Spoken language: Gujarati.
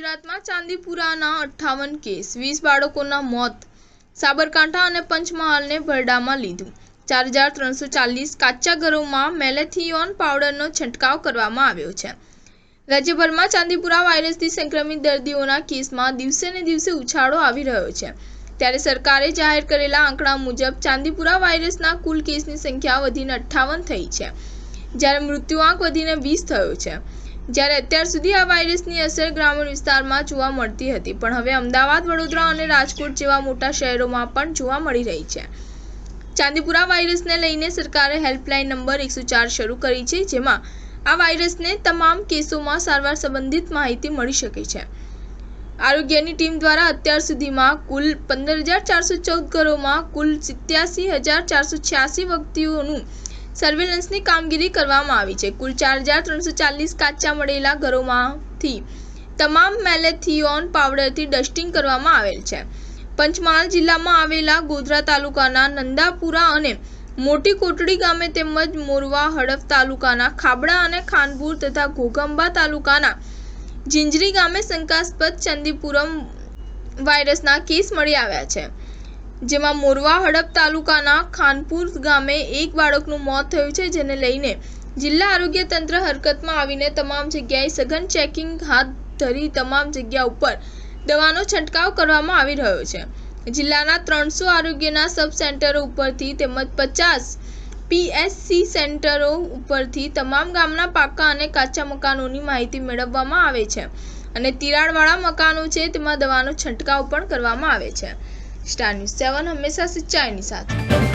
ગુજરાતમાં ચાંદીપુરાના 58 કેસ, 20 બાળકોના મોત, સાબરકાંઠા અને પંચમહાલને ભરડામાં લીધું। 4340 કાચા ઘરોમાં મેલેથિયોન પાવડરનો છંટકાવ કરવામાં આવ્યો છે। રાજ્યભરમાં ચાંદીપુરા વાયરસથી સંક્રમિત દર્દીઓના કેસમાં દિવસે ને દિવસે ઉછાળો આવી રહ્યો છે। ત્યારે સરકારે જાહેર કરેલા આંકડા મુજબ ચાંદીપુરા વાયરસના કુલ કેસની સંખ્યા વધીને 58 થઈ છે, જ્યારે મૃત્યુઆંક વધીને 20 થયો છે। જ્યારે અત્યાર સુધી આ વાયરસની અસર ગ્રામીણ વિસ્તારમાં જોવા મળતી હતી, પણ હવે અમદાવાદ, વડોદરા અને રાજકોટ જેવા મોટા શહેરોમાં પણ જોવા મળી રહી છે। ચાંદીપુરા વાયરસને લઈને સરકારે હેલ્પલાઇન નંબર 104 શરૂ કરી છે, જેમાં આ વાયરસને તમામ કેસોમાં સારવાર સંબંધિત માહિતી મળી શકે છે। આરોગ્યની ટીમ દ્વારા અત્યાર સુધીમાં કુલ 15414 ઘરોમાં કુલ 87486 વ્યક્તિઓનું સર્વેલન્સની કામગીરી કરવામાં આવી છે। કુલ 4340 કાચા મળેલા ઘરોમાંથી તમામ મેલેથિયોન પાવડરથી ડસ્ટિંગ કરવામાં આવેલ છે। પંચમહાલ જિલ્લામાં આવેલા ગોધરા તાલુકાના નંદાપુરા અને મોટી કોટડી ગામે તેમજ મોરવા હડફ તાલુકાના ખાબડા અને ખાનપુર તથા ઘોઘંબા તાલુકાના જિંજરી ગામે શંકાસ્પદ ચાંદીપુરમ વાયરસના કેસ મળી આવ્યા છે, જેમાં મોરવા હડપ તાલુકાના ખાનપુર ગામે એક બાળકનું મોત થયું છે, જેને લઈને જિલ્લા આરોગ્ય તંત્ર હરકતમાં આવીને તમામ જગ્યાએ સઘન ચેકિંગ હાથ ધરી તમામ જગ્યા ઉપર દવાનો છંટકાવ કરવામાં આવી રહ્યો છે। જિલ્લાના 300 આરોગ્યના સબ સેન્ટરો ઉપરથી તેમજ 50 પીએસસી સેન્ટરો ઉપરથી તમામ ગામના પાકા અને કાચા મકાનોની માહિતી મેળવવામાં આવે છે અને તિરાડવાળા મકાનો છે તેમાં દવાનો છંટકાવ પણ કરવામાં આવે છે। સ્ટાર ન્યૂઝ 7 હંમેશા સચ્ચાઈની સાથે।